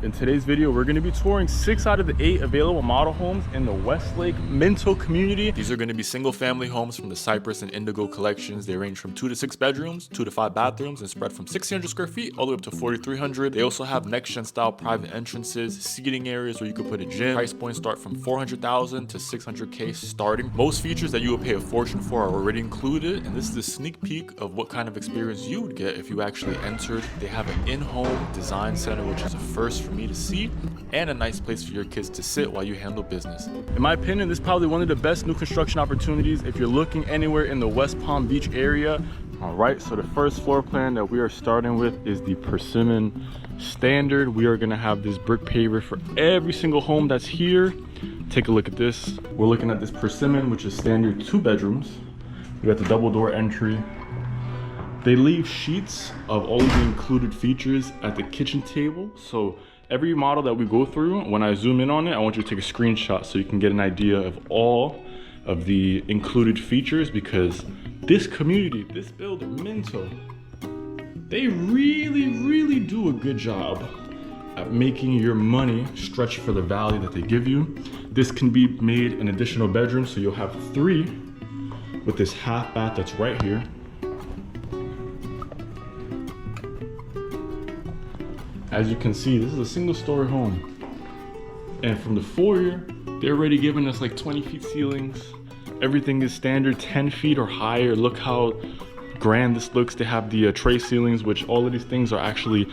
In today's video, we're going to be touring 6 out of the 8 available model homes in the West Lake Minto community. These are going to be single family homes from the Cypress and Indigo collections. They range from 2 to 6 bedrooms, 2 to 5 bathrooms, and spread from 1,600 square feet all the way up to 4,300. They also have next-gen style private entrances, seating areas where you could put a gym. Price points start from $400,000 to $600K starting. Most features that you would pay a fortune for are already included, and this is a sneak peek of what kind of experience you would get if you actually entered. They have an in-home design center, which is a first for me to see, and a nice place for your kids to sit while you handle business. In my opinion, this is probably one of the best new construction opportunities if you're looking anywhere in the West Palm Beach area. All right, so the first floor plan that we are starting with is the Persimmon standard. We are gonna have this brick paver for every single home that's here. Take a look at this. We're looking at this Persimmon, which is standard 2 bedrooms. We got the double door entry. They leave sheets of all of the included features at the kitchen table. So every model that we go through, when I zoom in on it, I want you to take a screenshot so you can get an idea of all of the included features, because this community, this builder, Minto, they really do a good job at making your money stretch for the value that they give you. This can be made an additional bedroom, so you'll have 3 with this half bath that's right here. As you can see, this is a single story home. And from the foyer, they're already giving us like 20 feet ceilings. Everything is standard 10 feet or higher. Look how grand this looks. They have the tray ceilings, which all of these things are actually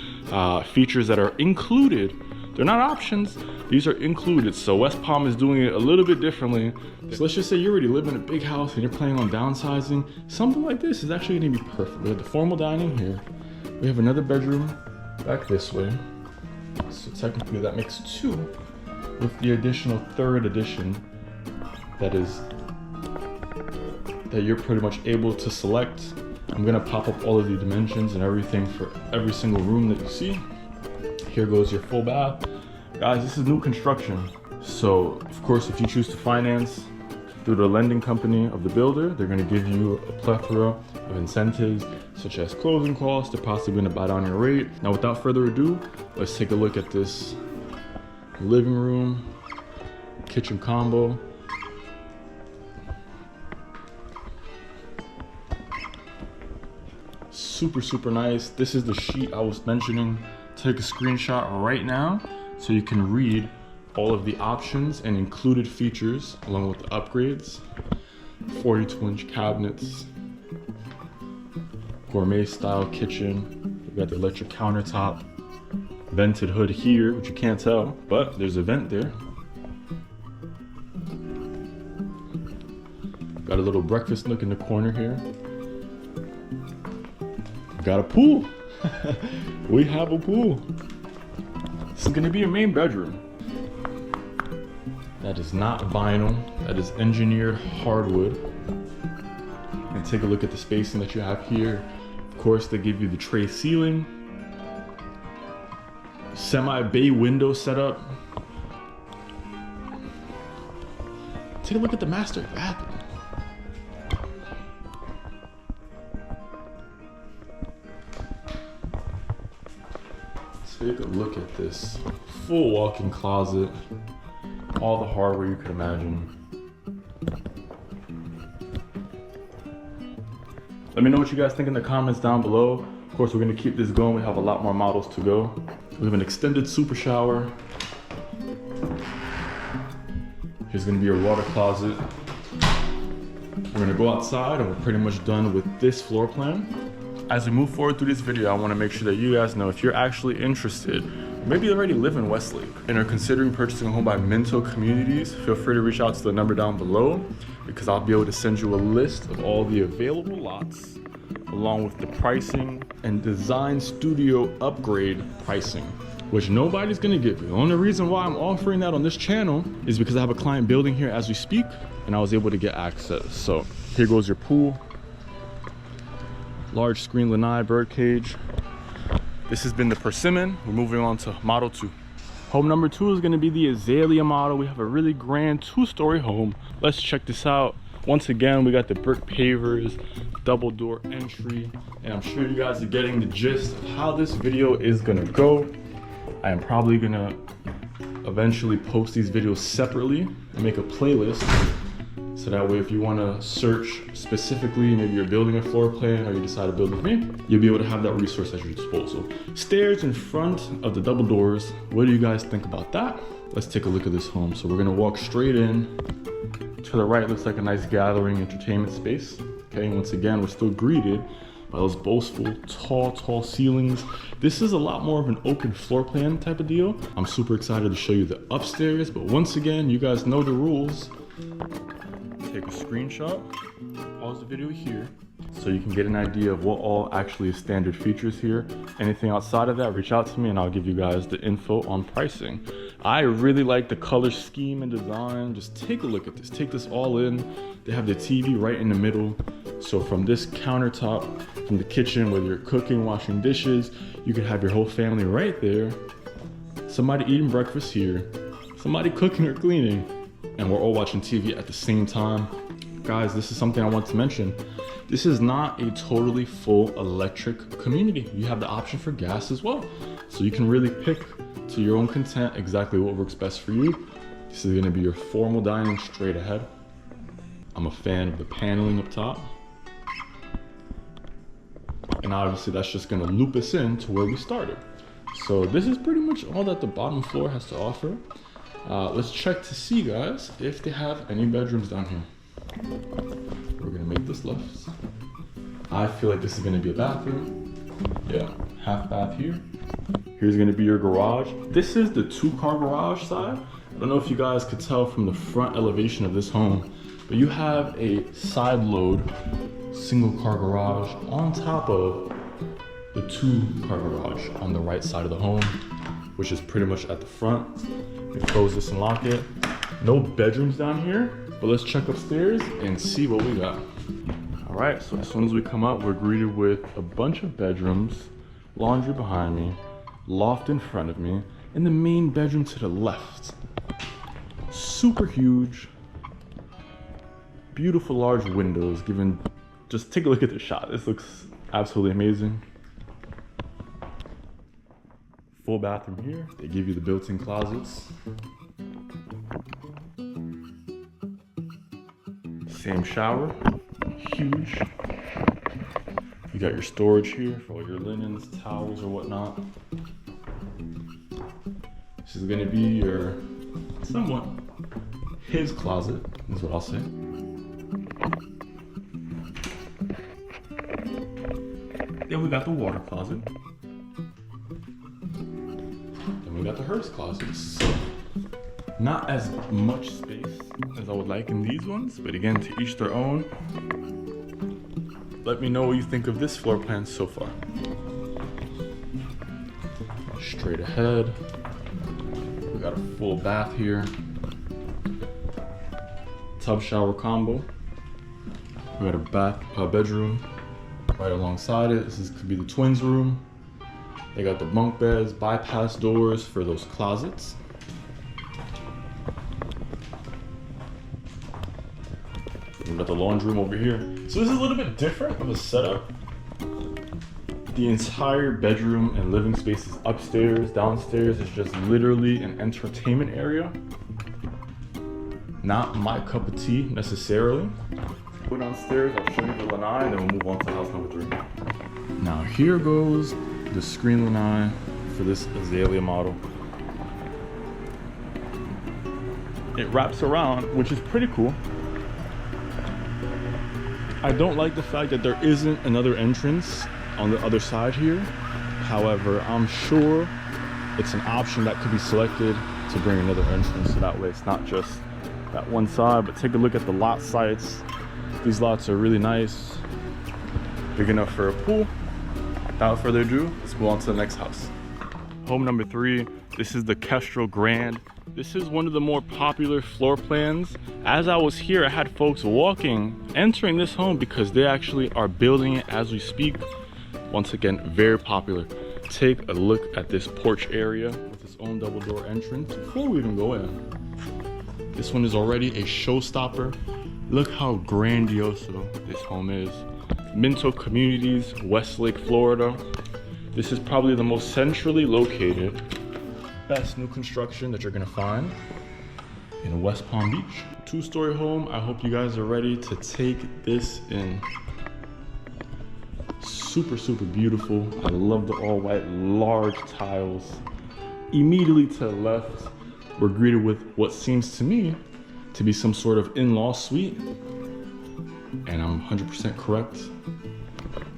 features that are included. They're not options, these are included. So West Palm is doing it a little bit differently. So let's just say you already live in a big house and you're planning on downsizing. Something like this is actually gonna be perfect. We have the formal dining here. We have another bedroom back this way. So technically that makes 2 with the additional 3rd addition that you're pretty much able to select. I'm gonna pop up all of the dimensions and everything for every single room that you see. Here goes your full bath. Guys, this is new construction. So of course, if you choose to finance through the lending company of the builder, they're gonna give you a plethora of incentives, such as closing costs. They're possibly gonna buy down your rate. Now, without further ado, let's take a look at this living room, kitchen combo. Super nice. This is the sheet I was mentioning. Take a screenshot right now so you can read all of the options and included features along with the upgrades. 42-inch cabinets, gourmet style kitchen. We got the electric countertop, vented hood here, which you can't tell, but there's a vent there. Got a little breakfast nook in the corner here. Got a pool. We have a pool. This is gonna be your main bedroom. That is not vinyl, that is engineered hardwood. And take a look at the spacing that you have here. Of course, they give you the tray ceiling, semi-bay window setup. Take a look at the master bathroom. Take a look at this full walk-in closet, all the hardware you could imagine. Let me know what you guys think in the comments down below. Of course, we're gonna keep this going. We have a lot more models to go. We have an extended super shower. Here's gonna be your water closet. We're gonna go outside and we're pretty much done with this floor plan. As we move forward through this video, I wanna make sure that you guys know if you're actually interested, maybe you already live in West Lake and are considering purchasing a home by Minto Communities, feel free to reach out to the number down below, because I'll be able to send you a list of all the available lots, along with the pricing and design studio upgrade pricing, which nobody's gonna give you. The only reason why I'm offering that on this channel is because I have a client building here as we speak, and I was able to get access. So here goes your pool. Large screen lanai bird cage. This has been the Persimmon. We're moving on to model 2. Home number 2 is gonna be the Azalea model. We have a really grand 2-story home. Let's check this out. Once again, we got the brick pavers, double door entry, and I'm sure you guys are getting the gist of how this video is gonna go. I am probably gonna eventually post these videos separately and make a playlist. So that way, if you want to search specifically, maybe you're building a floor plan or you decide to build with me, you'll be able to have that resource at your disposal. Stairs in front of the double doors. What do you guys think about that? Let's take a look at this home. So we're gonna walk straight in. To the right looks like a nice gathering entertainment space. Okay, once again, we're still greeted by those boastful, tall ceilings. This is a lot more of an open floor plan type of deal. I'm super excited to show you the upstairs, but once again, you guys know the rules. Take a screenshot, pause the video here, so you can get an idea of what all actually is standard features here. Anything outside of that, reach out to me and I'll give you guys the info on pricing. I really like the color scheme and design. Just take a look at this, take this all in. They have the TV right in the middle. So from this countertop, from the kitchen, whether you're cooking, washing dishes, you can have your whole family right there. Somebody eating breakfast here, somebody cooking or cleaning, and we're all watching TV at the same time. Guys, this is something I want to mention. This is not a totally full electric community. You have the option for gas as well. So you can really pick to your own content exactly what works best for you. This is gonna be your formal dining straight ahead. I'm a fan of the paneling up top. And obviously that's just gonna loop us in to where we started. So this is pretty much all that the bottom floor has to offer. Let's check to see, guys, if they have any bedrooms down here. We're gonna make this left. I feel like this is gonna be a bathroom. Yeah, half bath here. Here's gonna be your garage. This is the 2-car garage side. I don't know if you guys could tell from the front elevation of this home, but you have a side load 1-car garage on top of the 2-car garage on the right side of the home, which is pretty much at the front. We close this and lock it. No bedrooms down here, but let's check upstairs and see what we got. All right, so as soon as we come up, we're greeted with a bunch of bedrooms, laundry behind me, loft in front of me, and the main bedroom to the left. Super huge, beautiful large windows, just take a look at the shot. This looks absolutely amazing. Full bathroom here. They give you the built-in closets. Same shower, huge. You got your storage here for all your linens, towels, or whatnot. This is gonna be your somewhat his closet, is what I'll say. Then we got the water closet. Then we got the hers closets. So, not as much space as I would like in these ones, but again, to each their own. Let me know what you think of this floor plan so far. Straight ahead. We got a full bath here. Tub shower combo. We got a bedroom right alongside it. This could be the twins' room. They got the bunk beds, bypass doors for those closets. We got the laundry room over here. So this is a little bit different of a setup. The entire bedroom and living space is upstairs. Downstairs is just literally an entertainment area. Not my cup of tea necessarily. Go downstairs, I'll show you the lanai, and then we'll move on to house number 3. Now here goes the screen lanai for this Azalea model. It wraps around, which is pretty cool. I don't like the fact that there isn't another entrance on the other side here. However, I'm sure it's an option that could be selected to bring another entrance, so that way it's not just that one side. But take a look at the lot sites. These lots are really nice, big enough for a pool. Without further ado, let's go on to the next house. Home number 3, this is the Kestral Grand. This is one of the more popular floor plans. As I was here, I had folks entering this home because they actually are building it as we speak. Once again, very popular. Take a look at this porch area with its own double door entrance before we even go in. This one is already a showstopper. Look how grandioso this home is. Minto Communities, West Lake, Florida. This is probably the most centrally located best new construction that you're gonna find in West Palm Beach. Two-story home. I hope you guys are ready to take this in. Super, super beautiful. I love the all white, large tiles. Immediately to the left, we're greeted with what seems to me to be some sort of in-law suite. And I'm 100% correct.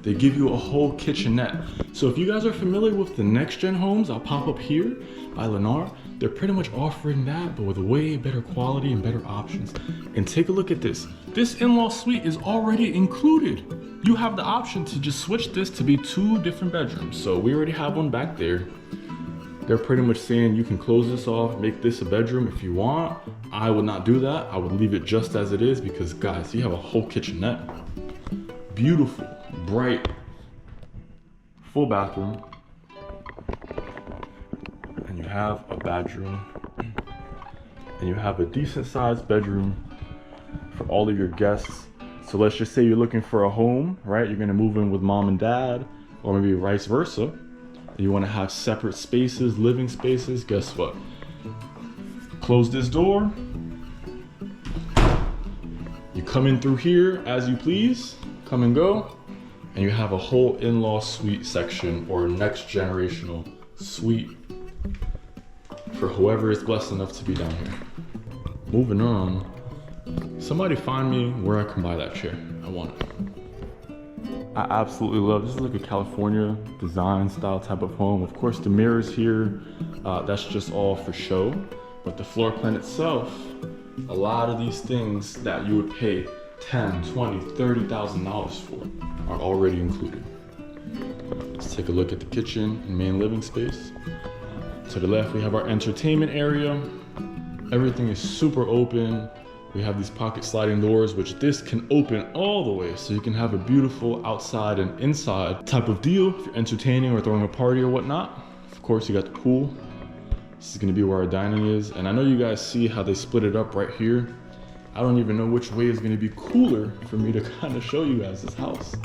They give you a whole kitchenette. So if you guys are familiar with the next gen homes, I'll pop up here by Lennar. They're pretty much offering that, but with way better quality and better options. And take a look at this. This in-law suite is already included. You have the option to just switch this to be 2 different bedrooms. So we already have one back there. They're pretty much saying you can close this off, make this a bedroom if you want. I would not do that. I would leave it just as it is because guys, you have a whole kitchenette. Beautiful, bright, full bathroom. And you have a bedroom. And you have a decent sized bedroom for all of your guests. So let's just say you're looking for a home, right? You're gonna move in with mom and dad, or maybe vice versa. You wanna have separate spaces, living spaces, guess what? Close this door. You come in through here as you please, come and go, and you have a whole in-law suite section or next generational suite for whoever is blessed enough to be down here. Moving on, somebody find me where I can buy that chair. I want it. I absolutely love this. Is like a California design style type of home. Of course, the mirrors here, that's just all for show. But the floor plan itself, a lot of these things that you would pay $10,000, $20,000, $30,000 for are already included. Let's take a look at the kitchen and main living space. To the left, we have our entertainment area. Everything is super open. We have these pocket sliding doors, which this can open all the way. So you can have a beautiful outside and inside type of deal if you're entertaining or throwing a party or whatnot. Of course, you got the pool. This is gonna be where our dining is. And I know you guys see how they split it up right here. I don't even know which way is gonna be cooler for me to kind of show you guys this house.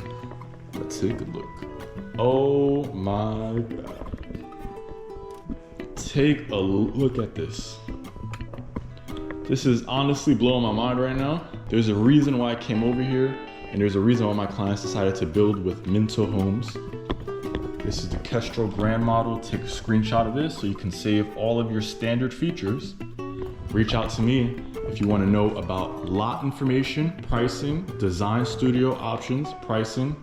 Let's take a look. Oh my God. Take a look at this. This is honestly blowing my mind right now. There's a reason why I came over here, and there's a reason why my clients decided to build with Minto Homes. This is the Kestral Grand Model. Take a screenshot of this so you can save all of your standard features. Reach out to me if you want to know about lot information, pricing, design studio options, pricing,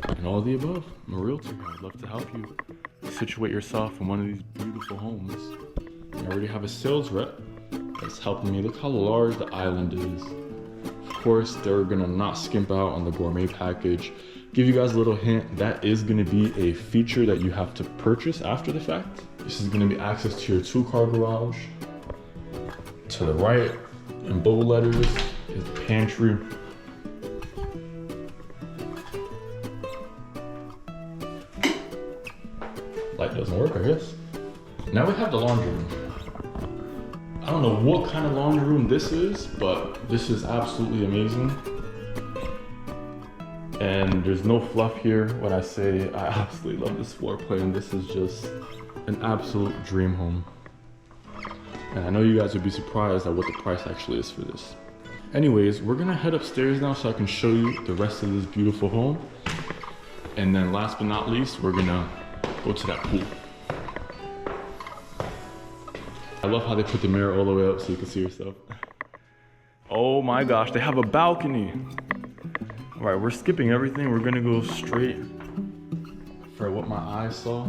and all of the above. I'm a realtor. I'd love to help you situate yourself in one of these beautiful homes. I already have a sales rep that's helping me. Look how large the island is. Of course, they're gonna not skimp out on the gourmet package. Give you guys a little hint, that is gonna be a feature that you have to purchase after the fact. This is gonna be access to your 2-car garage. To the right, in bold letters, is the pantry. Light doesn't work, I guess. Now we have the laundry room. I don't know what kind of laundry room this is, but this is absolutely amazing. And there's no fluff here when I say I absolutely love this floor plan. This is just an absolute dream home. And I know you guys would be surprised at what the price actually is for this. Anyways, we're gonna head upstairs now so I can show you the rest of this beautiful home. And then last but not least, we're gonna go to that pool. I love how they put the mirror all the way up so you can see yourself. Oh my gosh, they have a balcony. All right, we're skipping everything. We're gonna go straight for what my eyes saw.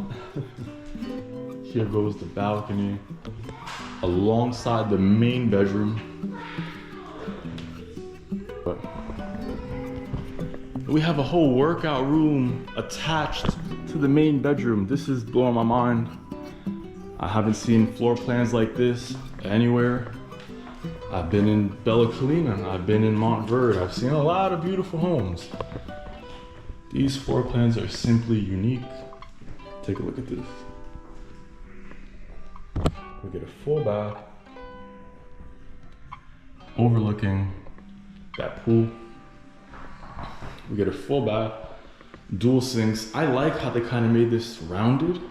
Here goes the balcony alongside the main bedroom. But we have a whole workout room attached to the main bedroom. This is blowing my mind. I haven't seen floor plans like this anywhere. I've been in Bella Colina, I've been in Montverde, I've seen a lot of beautiful homes. These floor plans are simply unique. Take a look at this. We get a full bath, overlooking that pool. We get a full bath, dual sinks. I like how they kind of made this rounded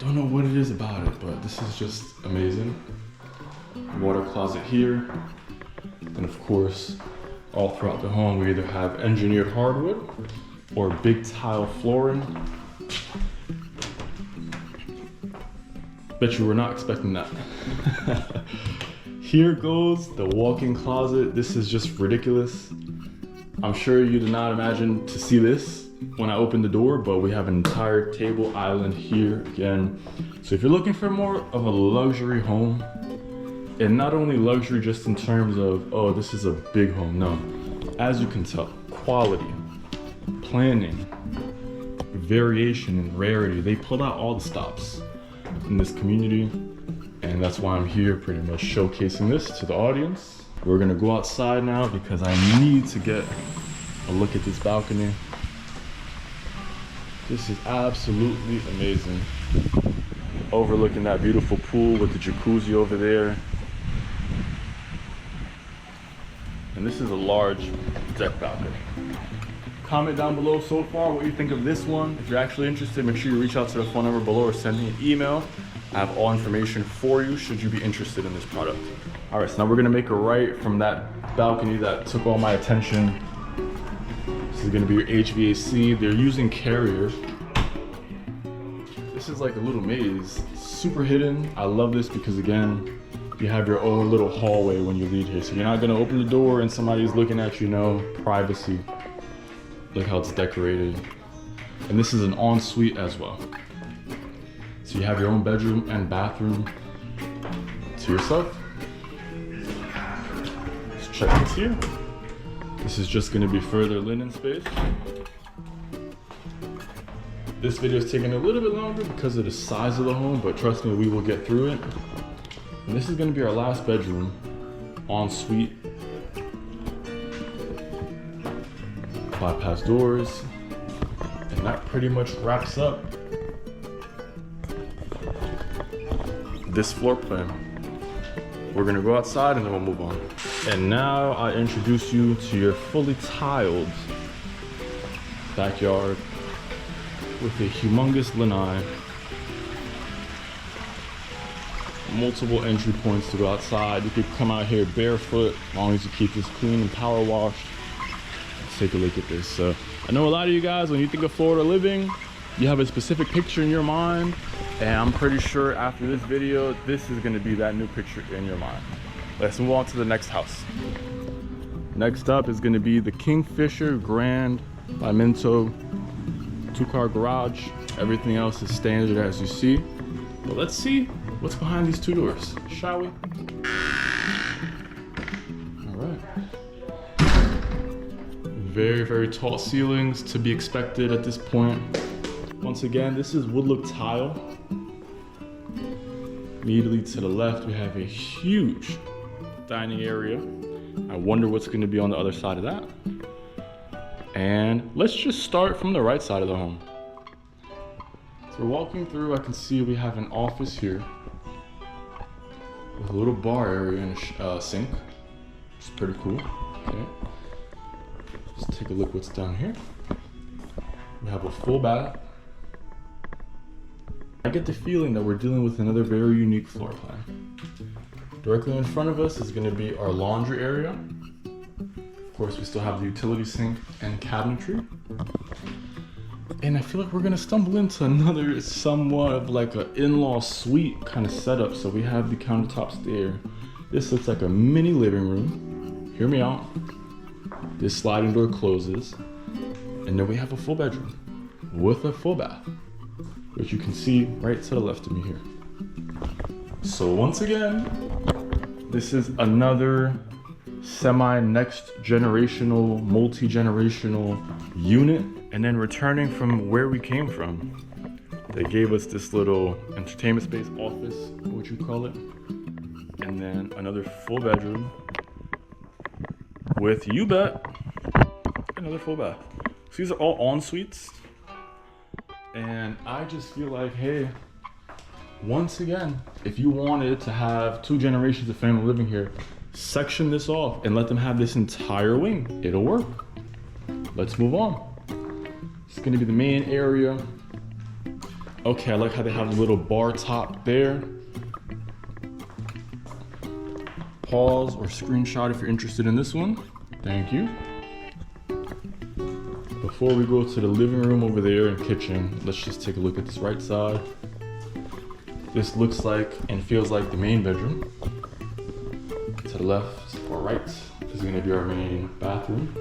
Don't know what it is about it, but this is just amazing. Water closet here. And of course, all throughout the home, we either have engineered hardwood or big tile flooring. Bet you were not expecting that. Here goes the walk-in closet. This is just ridiculous. I'm sure you did not imagine to see this when I opened the door, but we have an entire table island here again. So if you're looking for more of a luxury home, and not only luxury just in terms of, oh, this is a big home, no. As you can tell, quality, planning, variation, and rarity, they pulled out all the stops in this community, and that's why I'm here pretty much showcasing this to the audience. We're gonna go outside now because I need to get a look at this balcony. This is absolutely amazing. Overlooking that beautiful pool with the jacuzzi over there. And this is a large deck balcony. Comment down below so far what you think of this one. If you're actually interested, make sure you reach out to the phone number below or send me an email. I have all information for you should you be interested in this product. All right, so now we're gonna make a right from that balcony that took all my attention. This is gonna be your HVAC. They're using Carrier. This is like a little maze, super hidden. I love this because again, you have your own little hallway when you leave here. So you're not gonna open the door and somebody's looking at you, no, privacy. Look how it's decorated. And this is an ensuite as well. So you have your own bedroom and bathroom to yourself. Let's check this here. This is just gonna be further linen space. This video is taking a little bit longer because of the size of the home, but trust me, we will get through it. And this is gonna be our last bedroom, ensuite. Bypass doors. And that pretty much wraps up this floor plan. We're gonna go outside and then we'll move on. And now I introduce you to your fully tiled backyard with a humongous lanai. Multiple entry points to go outside. You could come out here barefoot as long as you keep this clean and power washed. Let's take a look at this. So I know a lot of you guys, when you think of Florida living, you have a specific picture in your mind, and I'm pretty sure after this video, this is gonna be that new picture in your mind. Let's move on to the next house. Next up is gonna be the KingFisher Grand by Minto. 2-car garage. Everything else is standard as you see. But let's see what's behind these two doors, shall we? All right. Very, very tall ceilings to be expected at this point. Once again, this is wood look tile. Immediately to the left, we have a huge dining area. I wonder what's gonna be on the other side of that. And let's just start from the right side of the home. So we're walking through, I can see we have an office here with a little bar area and a sink. It's pretty cool. Okay. Let's take a look what's down here. We have a full bath. I get the feeling that we're dealing with another very unique floor plan. Directly in front of us is going to be our laundry area. Of course, we still have the utility sink and cabinetry. And I feel like we're gonna stumble into another somewhat of like an in-law suite kind of setup. So we have the countertops there. This looks like a mini living room. Hear me out. This sliding door closes. And then we have a full bedroom with a full bath, which you can see right to the left of me here. So once again, this is another semi-next generational, multi-generational unit. And then returning from where we came from, they gave us this little entertainment space, office, what would you call it? And then another full bedroom with, you bet, another full bath. So these are all en suites. And I just feel like, hey, once again, if you wanted to have 2 generations of family living here, section this off and let them have this entire wing. It'll work. Let's move on. It's gonna be the main area. Okay, I like how they have a little bar top there. Pause or screenshot if you're interested in this one. Thank you. Before we go to the living room over there and kitchen, let's just take a look at this right side. This looks like and feels like the main bedroom. To the left or right is going to be our main bathroom.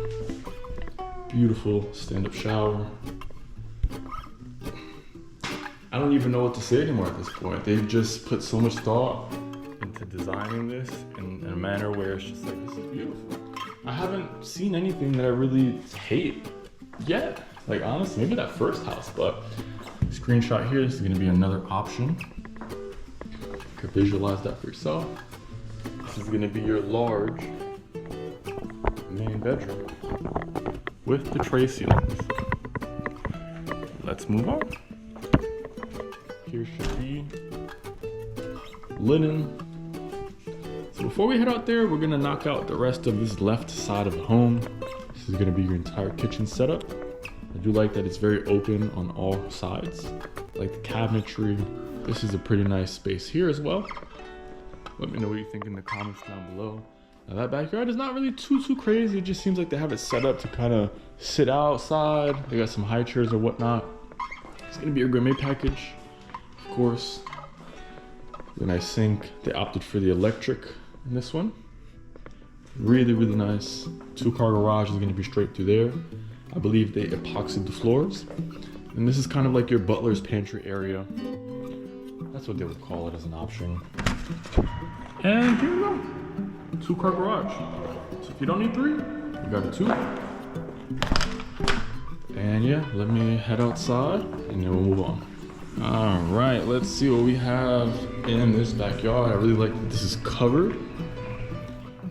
Beautiful stand-up shower. I don't even know what to say anymore at this point. They've just put so much thought into designing this in a manner where it's just like, this is beautiful. I haven't seen anything that I really hate yet. Like honestly, maybe that first house, but screenshot here, this is gonna be another option. You can visualize that for yourself. This is gonna be your large main bedroom with the tray ceilings. Let's move on. Here should be linen. So before we head out there, we're gonna knock out the rest of this left side of the home. This is gonna be your entire kitchen setup. I do like that it's very open on all sides. Like the cabinetry. This is a pretty nice space here as well. Let me know what you think in the comments down below. Now that backyard is not really too crazy. It just seems like they have it set up to kind of sit outside. They got some high chairs or whatnot. It's gonna be a gourmet package. Of course, the nice sink. They opted for the electric in this one. Really nice. 2-car garage is gonna be straight through there. I believe they epoxied the floors. And this is kind of like your butler's pantry area. That's what they would call it as an option. And here we go. 2-car garage. So if you don't need 3, you got a 2. And yeah, let me head outside and then we'll move on. All right, let's see what we have in this backyard. I really like that this is covered.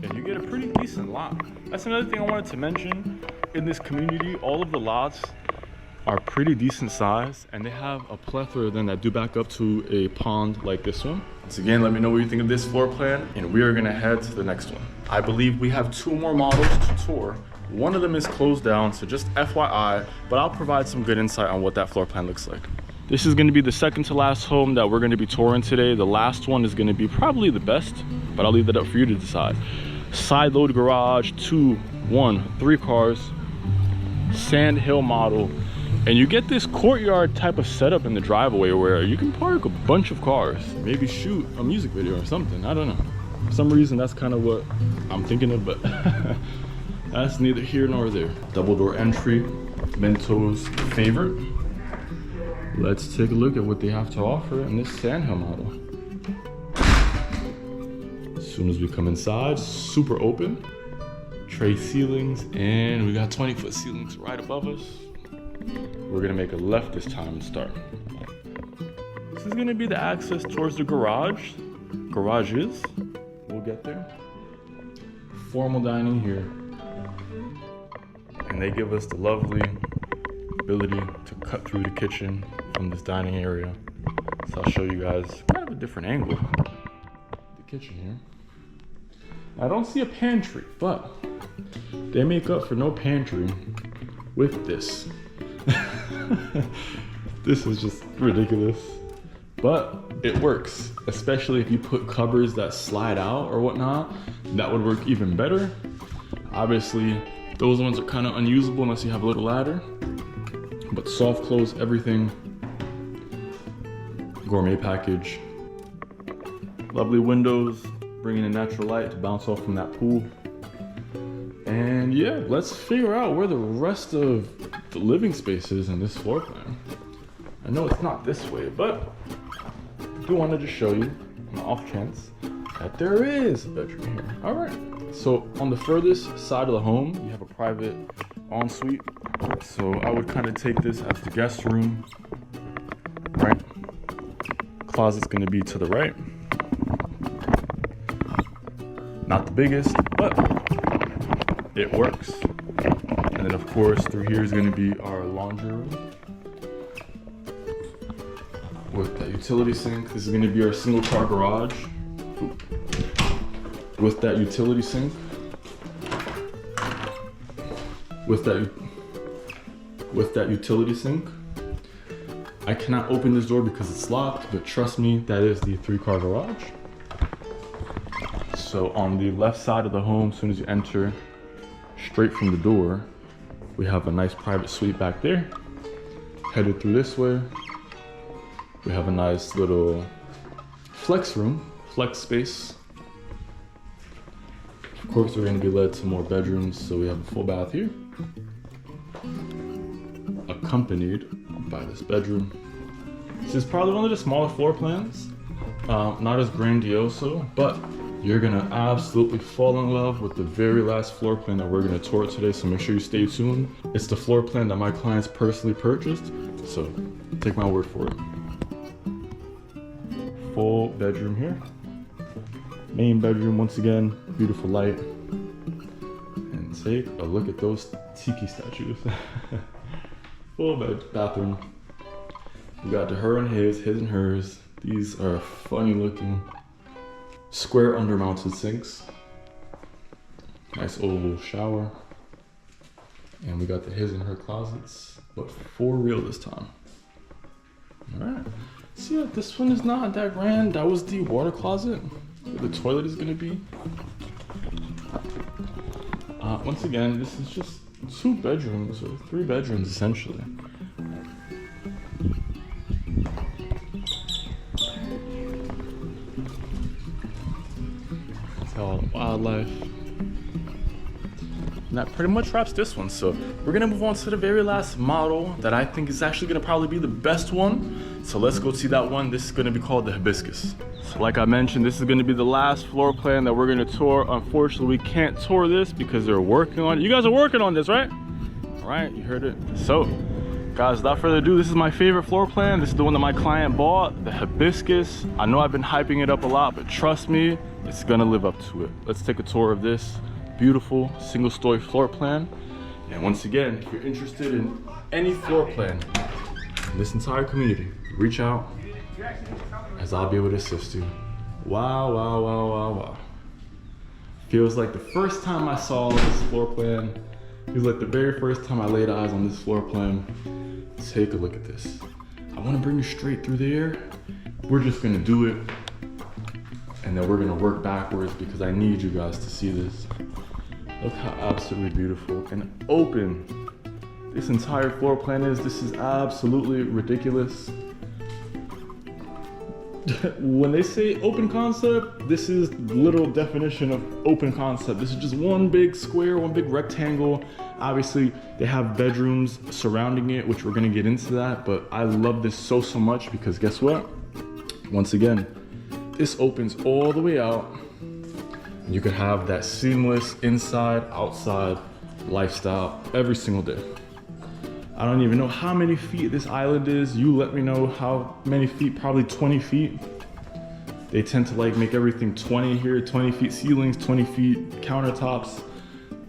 And you get a pretty decent lot. That's another thing I wanted to mention. In this community, all of the lots are pretty decent size, and they have a plethora of them that do back up to a pond like this one. Once again, let me know what you think of this floor plan, and we are gonna head to the next one. I believe we have 2 more models to tour. One of them is closed down, so just FYI, but I'll provide some good insight on what that floor plan looks like. This is gonna be the second to last home that we're gonna be touring today. The last one is gonna be probably the best, but I'll leave that up for you to decide. Side load garage, 2, 1, 3 cars, SandHill Model. And you get this courtyard type of setup in the driveway where you can park a bunch of cars, maybe shoot a music video or something, I don't know. For some reason, that's kind of what I'm thinking of, but that's neither here nor there. Double door entry, Minto's favorite. Let's take a look at what they have to offer in this SandHill Model. As soon as we come inside, super open. Tray ceilings, and we got 20-foot ceilings right above us. We're gonna make a left this time and start. This is gonna be the access towards the garage. Garages, we'll get there. Formal dining here. And they give us the lovely ability to cut through the kitchen from this dining area. So I'll show you guys kind of a different angle. The kitchen here. I don't see a pantry, but they make up for no pantry with this. This is just ridiculous, but it works, especially if you put cupboards that slide out or whatnot. That would work even better. Obviously, those ones are kind of unusable unless you have a little ladder, but soft close everything. Gourmet package. Lovely windows, bringing in natural light to bounce off from that pool. And yeah, let's figure out where the rest of the living space is in this floor plan. I know it's not this way, but I do want to just show you on the off chance that there is a bedroom here. All right, so on the furthest side of the home, you have a private ensuite. So I would kind of take this as the guest room, right? Closet's gonna be to the right. Not the biggest, but it works. And then of course through here is going to be our laundry room with that utility sink. This is going to be our single car garage with that utility sink, with that utility sink. I cannot open this door because it's locked, but trust me, that is the 3-car garage. So on the left side of the home, as soon as you enter, straight from the door, we have a nice private suite back there. Headed through this way, we have a nice little flex room, flex space. Of course, we're going to be led to more bedrooms, so we have a full bath here, accompanied by this bedroom. This is probably one of the smaller floor plans, not as grandiose, but you're gonna absolutely fall in love with the very last floor plan that we're gonna tour today, so make sure you stay tuned. It's the floor plan that my clients personally purchased, so take my word for it. Full bedroom here. Main bedroom, once again, beautiful light. And take a look at those tiki statues. Full bathroom. We got the her and his and hers. These are funny looking square undermounted sinks. Nice oval shower. And we got the his and her closets, but for real this time. All right. So yeah, this one is not that grand. That was the water closet where the toilet is gonna be. Once again, this is just 2 bedrooms or 3 bedrooms essentially. It's all wildlife. And that pretty much wraps this one. So we're gonna move on to the very last model that I think is actually gonna probably be the best one. So let's go see that one. This is gonna be called the Hibiscus. So like I mentioned, this is gonna be the last floor plan that we're gonna tour. Unfortunately, we can't tour this because they're working on it. You guys are working on this, right? All right, you heard it. So guys, without further ado, this is my favorite floor plan. This is the one that my client bought, the Hibiscus. I know I've been hyping it up a lot, but trust me, it's gonna live up to it. Let's take a tour of this beautiful single-story floor plan. And once again, if you're interested in any floor plan in this entire community, reach out as I'll be able to assist you. Wow, wow, wow, wow, wow. Feels like the first time I saw this floor plan, feels like the very first time I laid eyes on this floor plan. Take a look at this. I want to bring you straight through there. We're just gonna do it, and then we're gonna work backwards because I need you guys to see this. Look how absolutely beautiful and open this entire floor plan is. This is absolutely ridiculous. When they say open concept, this is literal definition of open concept. This is just one big square, one big rectangle. Obviously, they have bedrooms surrounding it, which we're gonna get into that, but I love this so much because guess what? Once again, this opens all the way out. You could have that seamless inside, outside lifestyle every single day. I don't even know how many feet this island is. You let me know how many feet, probably 20 feet. They tend to like make everything 20 here, 20 feet ceilings, 20 feet countertops,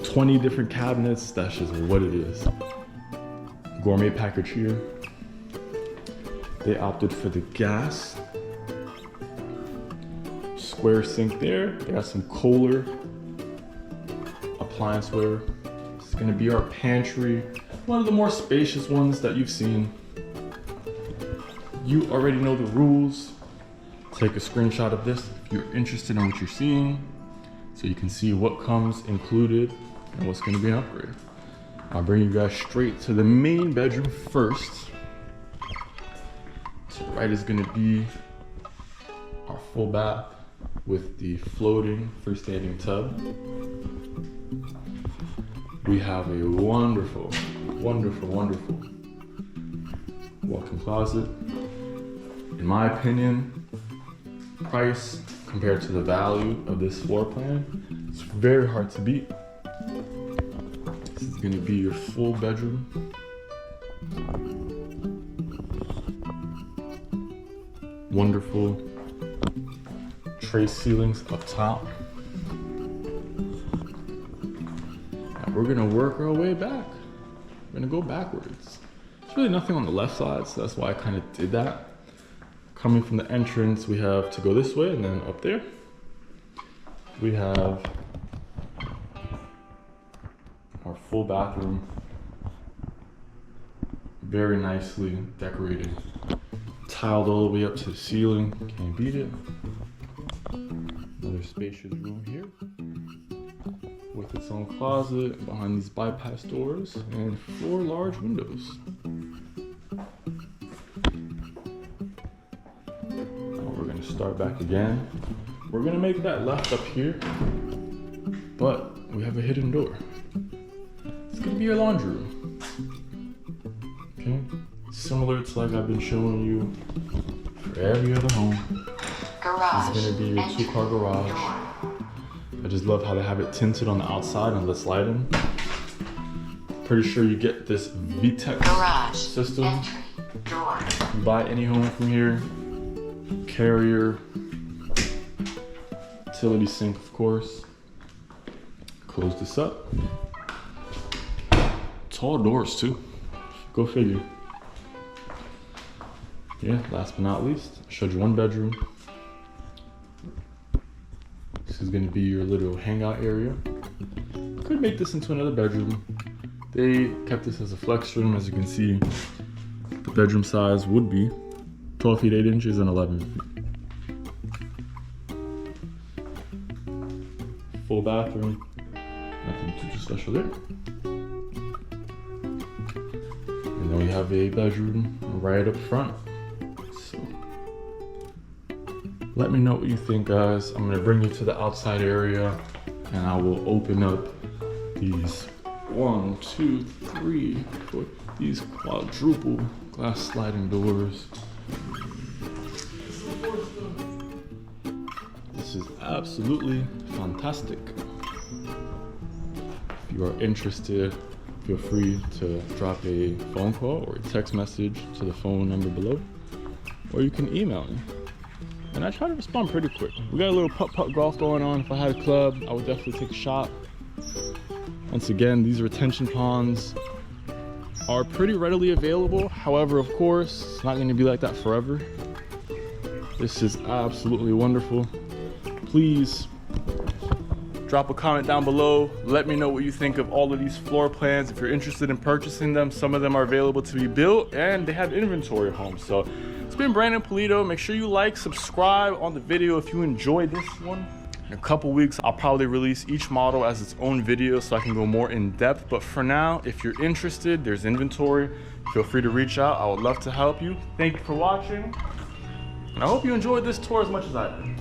20 different cabinets. That's just what it is. Gourmet package here. They opted for the gas. Square sink there. They got some Kohler applianceware. It's gonna be our pantry. One of the more spacious ones that you've seen. You already know the rules. Take a screenshot of this if you're interested in what you're seeing, so you can see what comes included and what's gonna be an upgrade. I'll bring you guys straight to the main bedroom first. To the right is gonna be our full bath with the floating freestanding tub. We have a wonderful, wonderful, wonderful walk-in closet. In my opinion, price compared to the value of this floor plan, it's very hard to beat. This is gonna be your full bedroom. Wonderful tray ceilings up top. We're gonna work our way back. We're gonna go backwards. There's really nothing on the left side, so that's why I kind of did that. Coming from the entrance, we have to go this way, and then up there, we have our full bathroom. Very nicely decorated. Tiled all the way up to the ceiling. Can't beat it. Another spacious room here with its own closet behind these bypass doors and 4 large windows. Now we're gonna start back again. We're gonna make that left up here, but we have a hidden door. It's gonna be your laundry room. Okay, similar to like I've been showing you for every other home. Garage. It's gonna be your 2-car garage. I just love how they have it tinted on the outside and lets light in. Pretty sure you get this VTEC garage system. You buy any home from here. Carrier, utility sink, of course. Close this up. Tall doors too. Go figure. Yeah, last but not least, I showed you 1 bedroom. This is gonna be your little hangout area. Could make this into another bedroom. They kept this as a flex room. As you can see, the bedroom size would be 12 feet 8 inches and 11 feet. Full bathroom, nothing too special there. And then we have a bedroom right up front. So let me know what you think, guys. I'm gonna bring you to the outside area and I will open up these 1, 2, 3, 4, these quadruple glass sliding doors. This is absolutely fantastic. If you are interested, feel free to drop a phone call or a text message to the phone number below, or you can email me. And I try to respond pretty quick. We got a little putt-putt golf going on. If I had a club, I would definitely take a shot. Once again, these retention ponds are pretty readily available. However, of course, it's not gonna be like that forever. This is absolutely wonderful. Please drop a comment down below. Let me know what you think of all of these floor plans. If you're interested in purchasing them, some of them are available to be built and they have inventory of homes. So it's been Branden Pulido. Make sure you like, subscribe on the video if you enjoyed this one. In a couple weeks, I'll probably release each model as its own video so I can go more in depth. But for now, if you're interested, there's inventory. Feel free to reach out. I would love to help you. Thank you for watching. And I hope you enjoyed this tour as much as I did.